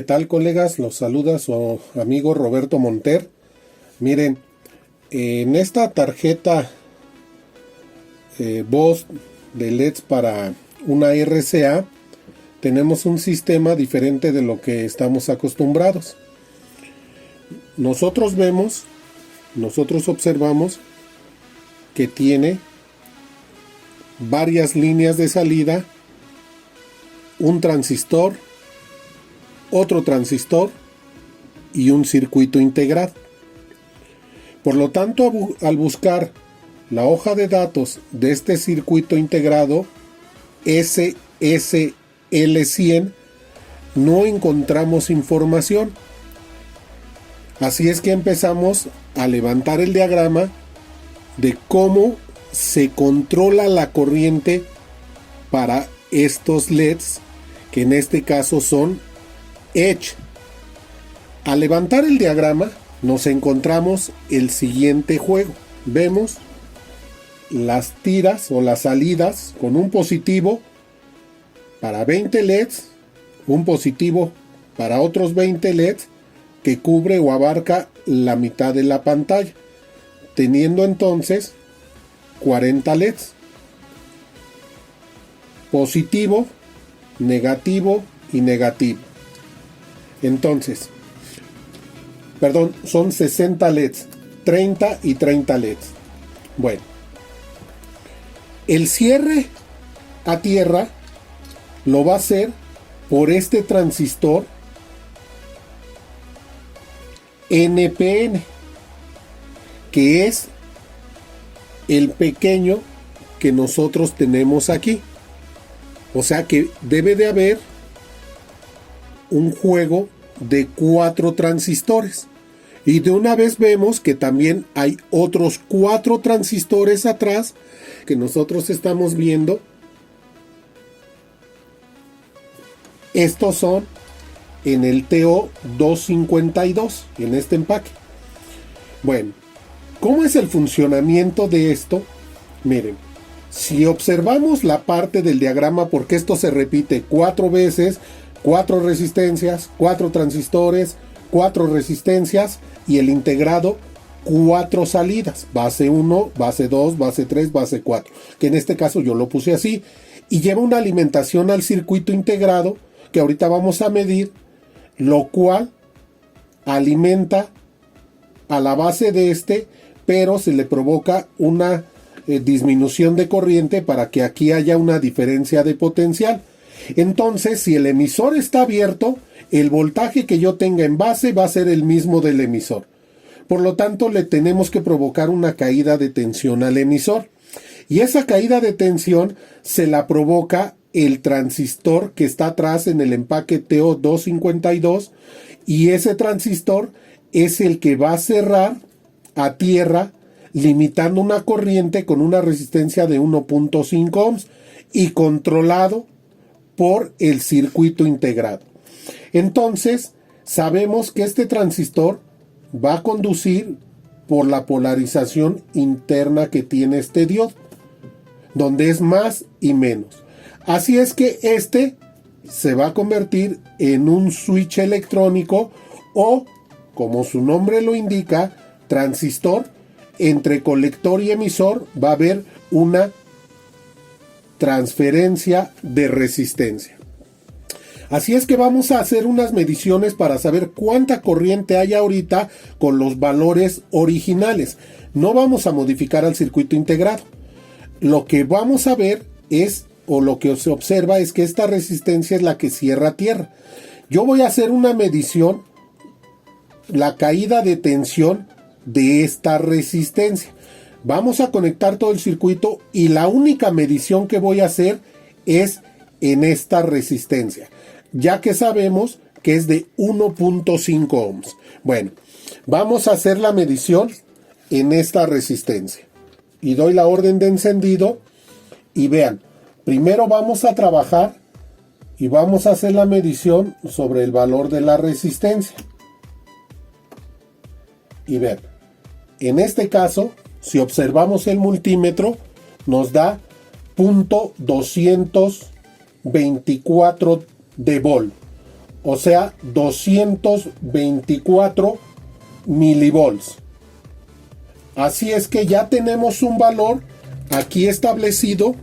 tal, colegas? Los saluda su amigo Roberto Monter. Miren, en esta tarjeta voz de LEDs para una RCA tenemos un sistema diferente de lo que estamos acostumbrados. Nosotros observamos que tiene varias líneas de salida, un transistor, otro transistor y un circuito integrado. Por lo tanto, al buscar la hoja de datos de este circuito integrado SSL100, no encontramos información. Así es que empezamos a levantar el diagrama de cómo se controla la corriente para estos LEDs, que en este caso son Edge. Al levantar el diagrama nos encontramos el siguiente juego. Vemos las tiras o las salidas con un positivo para 20 LEDs, un positivo para otros 20 LEDs que cubre o abarca la mitad de la pantalla, teniendo entonces 40 LEDs. Positivo, negativo y negativo. Entonces, son 60 LEDs, 30 y 30 LEDs. Bueno, el cierre a tierra lo va a hacer por este transistor NPN, que es el pequeño que nosotros tenemos aquí. O sea que debe de haber un juego de 4 transistores. Y de una vez vemos que también hay otros 4 transistores atrás que nosotros estamos viendo. Estos son en el TO252, en este empaque. Bueno, ¿cómo es el funcionamiento de esto? Miren, si observamos la parte del diagrama, porque esto se repite 4 veces, 4 resistencias, 4 transistores, 4 resistencias y el integrado 4 salidas, base 1, base 2, base 3, base 4, que en este caso yo lo puse así, y lleva una alimentación al circuito integrado que ahorita vamos a medir, lo cual alimenta a la base de este, pero se le provoca una disminución de corriente para que aquí haya una diferencia de potencial. Entonces, si el emisor está abierto, el voltaje que yo tenga en base va a ser el mismo del emisor. Por lo tanto, le tenemos que provocar una caída de tensión al emisor. Y esa caída de tensión se la provoca el transistor que está atrás en el empaque TO252. Y ese transistor es el que va a cerrar a tierra, limitando una corriente con una resistencia de 1.5 ohms y controlado por el circuito integrado. Entonces, sabemos que este transistor va a conducir por la polarización interna que tiene este diodo, donde es más y menos. Así es que este se va a convertir en un switch electrónico o, como su nombre lo indica, transistor. Entre colector y emisor va a haber una transferencia de resistencia. Así es que vamos a hacer unas mediciones para saber cuánta corriente hay ahorita con los valores originales. No vamos a modificar al circuito integrado. Lo que vamos a ver es, o lo que se observa es que esta resistencia es la que cierra a tierra. Yo voy a hacer una medición, la caída de tensión de esta resistencia. Vamos a conectar todo el circuito y la única medición que voy a hacer es en esta resistencia, ya que sabemos que es de 1.5 ohms. Bueno, vamos a hacer la medición en esta resistencia y doy la orden de encendido y vean, primero vamos a trabajar y vamos a hacer la medición sobre el valor de la resistencia y vean, en este caso, si observamos el multímetro, nos da .224 de volt o sea 224 milivolts. Así es que ya tenemos un valor aquí establecido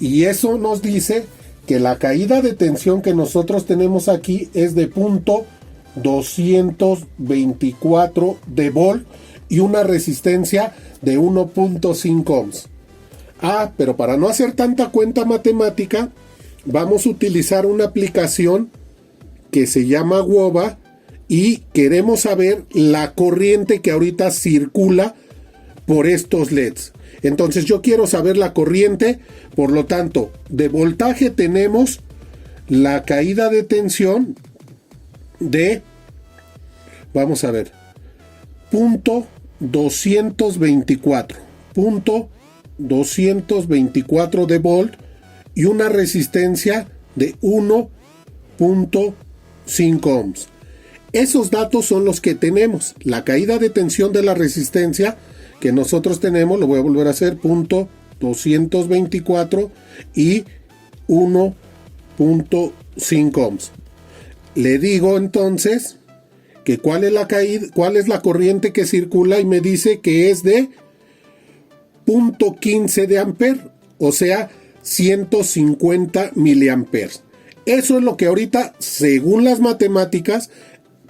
y eso nos dice que la caída de tensión que nosotros tenemos aquí es de punto 224 de volt y una resistencia de 1.5 ohms. Pero para no hacer tanta cuenta matemática, vamos a utilizar una aplicación que se llama Wova y queremos saber la corriente que ahorita circula por estos LEDs. Entonces yo quiero saber la corriente, por lo tanto, de voltaje tenemos la caída de tensión de, vamos a ver, punto 224 de volt y una resistencia de 1.5 ohms. Esos datos son los que tenemos. La caída de tensión de la resistencia que nosotros tenemos, lo voy a volver a hacer, punto 224 y 1.5 ohms. Le digo entonces que cuál es la caída, cuál es la corriente que circula y me dice que es de 0.15 de amper, o sea 150 miliamperes. Eso es lo que ahorita, según las matemáticas,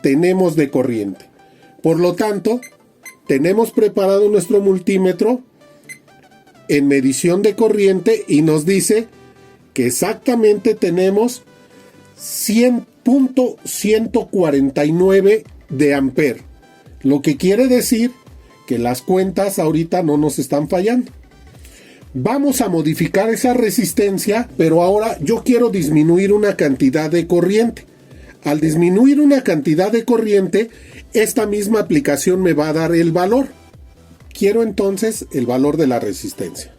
tenemos de corriente. Por lo tanto, tenemos preparado nuestro multímetro en medición de corriente y nos dice que exactamente tenemos 100.149 de amper, lo que quiere decir que las cuentas ahorita no nos están fallando. Vamos a modificar esa resistencia, pero ahora yo quiero disminuir una cantidad de corriente. Al disminuir una cantidad de corriente, esta misma aplicación me va a dar el valor. Quiero entonces el valor de la resistencia.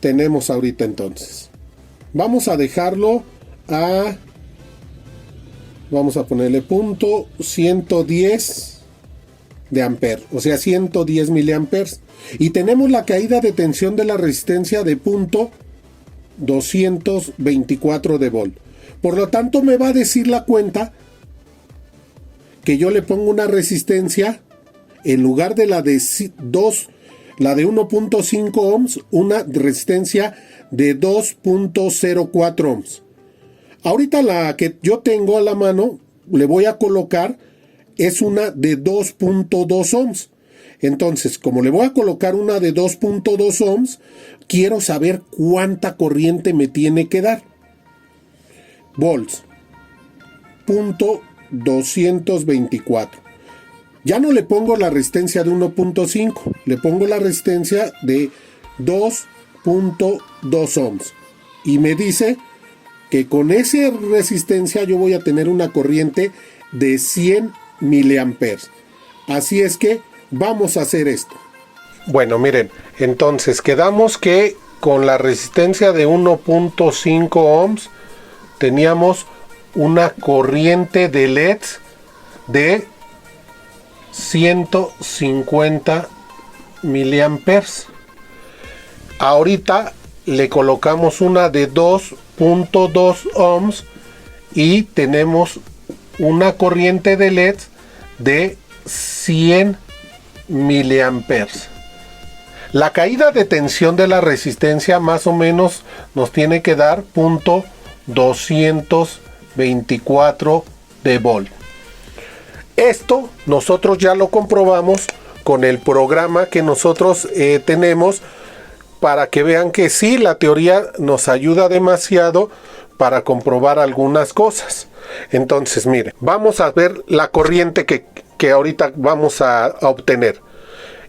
Tenemos ahorita entonces. Vamos a dejarlo a... Vamos a ponerle punto 110 de amper, o sea 110 miliamperes. Y tenemos la caída de tensión de la resistencia de punto 224 de volt. Por lo tanto me va a decir la cuenta que yo le pongo una resistencia en lugar de la de 1.5 ohms, una resistencia de 2.04 ohms. Ahorita la que yo tengo a la mano, le voy a colocar, es una de 2.2 ohms. Entonces, como le voy a colocar una de 2.2 ohms, quiero saber cuánta corriente me tiene que dar. Volts. Punto 224. Ya no le pongo la resistencia de 1.5, le pongo la resistencia de 2.2 ohms. Y me dice que con esa resistencia yo voy a tener una corriente de 100 miliamperes. Así es que vamos a hacer esto. Bueno, miren, entonces quedamos que con la resistencia de 1.5 ohms teníamos una corriente de LEDs de 150 miliamperes. Ahorita le colocamos una de 2.2 ohms y tenemos una corriente de LEDs de 100 miliamperes. La caída de tensión de la resistencia más o menos nos tiene que dar punto 224 de volt. Esto nosotros ya lo comprobamos con el programa que nosotros tenemos, para que vean que sí, la teoría nos ayuda demasiado para comprobar algunas cosas. Entonces, miren, vamos a ver la corriente que ahorita vamos a obtener.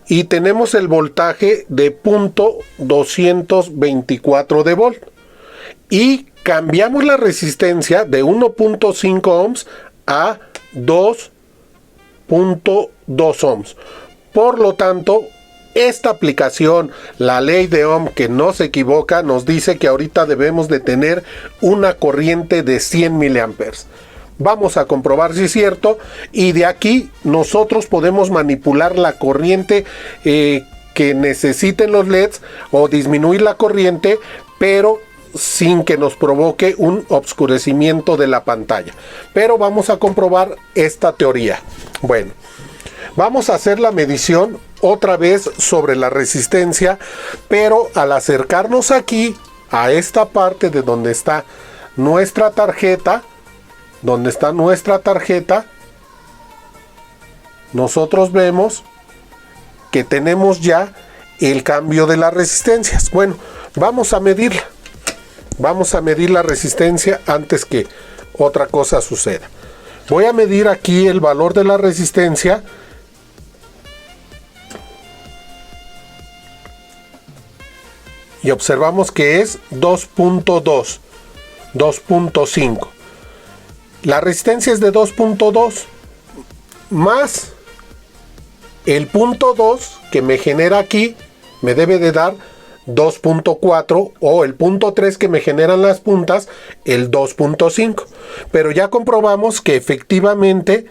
Y tenemos el voltaje de punto 224 de volt. Y cambiamos la resistencia de 1.5 ohms a 2.2 ohms. Por lo tanto, esta aplicación, la ley de Ohm, que no se equivoca, nos dice que ahorita debemos de tener una corriente de 100 miliamperes. Vamos a comprobar si es cierto, y de aquí nosotros podemos manipular la corriente que necesiten los LEDs o disminuir la corriente, pero sin que nos provoque un obscurecimiento de la pantalla. Pero vamos a comprobar esta teoría. Bueno, vamos a hacer la medición otra vez sobre la resistencia, pero al acercarnos aquí a esta parte de donde está nuestra tarjeta, nosotros vemos que tenemos ya el cambio de las resistencias. Bueno, vamos a medirla. Vamos a medir la resistencia antes que otra cosa suceda. Voy a medir aquí el valor de la resistencia. Y observamos que es 2.2, 2.5. La resistencia es de 2.2 más el punto 2 que me genera aquí, me debe de dar 2.4, o el punto 3 que me generan las puntas, el 2.5. Pero ya comprobamos que efectivamente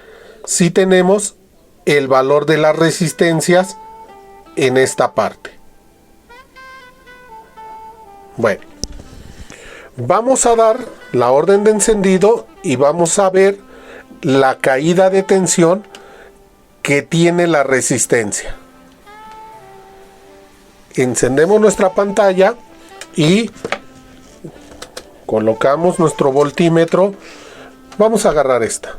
sí tenemos el valor de las resistencias en esta parte. Bueno, vamos a dar la orden de encendido y vamos a ver la caída de tensión que tiene la resistencia. Encendemos nuestra pantalla y colocamos nuestro voltímetro. Vamos a agarrar esta.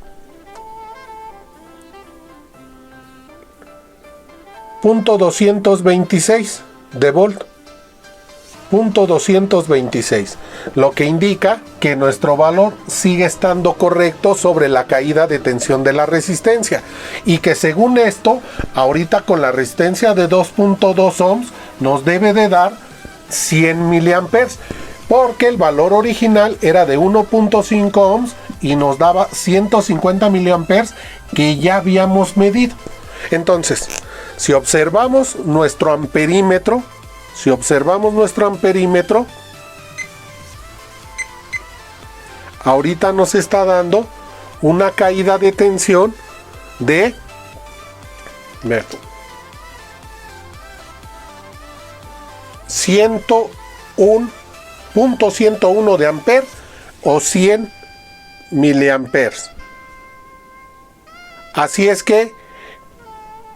Punto 226 de volt. Punto 226, lo que indica que nuestro valor sigue estando correcto sobre la caída de tensión de la resistencia, y que según esto, ahorita con la resistencia de 2.2 ohms nos debe de dar 100 miliamperes, porque el valor original era de 1.5 ohms y nos daba 150 miliamperes que ya habíamos medido. Entonces, si observamos nuestro amperímetro, ahorita nos está dando una caída de tensión de 101.101 de amper o 100 miliamperes. Así es que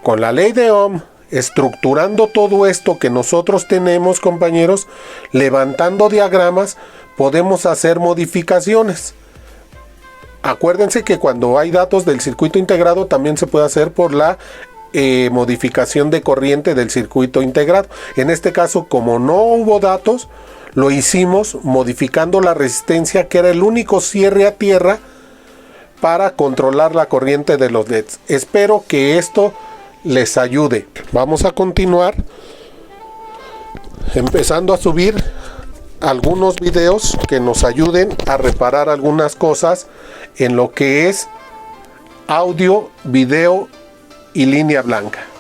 con la ley de Ohm, estructurando todo esto que nosotros tenemos, compañeros, levantando diagramas, podemos hacer modificaciones. Acuérdense que cuando hay datos del circuito integrado también se puede hacer por la modificación de corriente del circuito integrado. En este caso, como no hubo datos, lo hicimos modificando la resistencia, que era el único cierre a tierra para controlar la corriente de los LEDs. Espero que esto les ayude. Vamos a continuar empezando a subir algunos videos que nos ayuden a reparar algunas cosas en lo que es audio, video y línea blanca.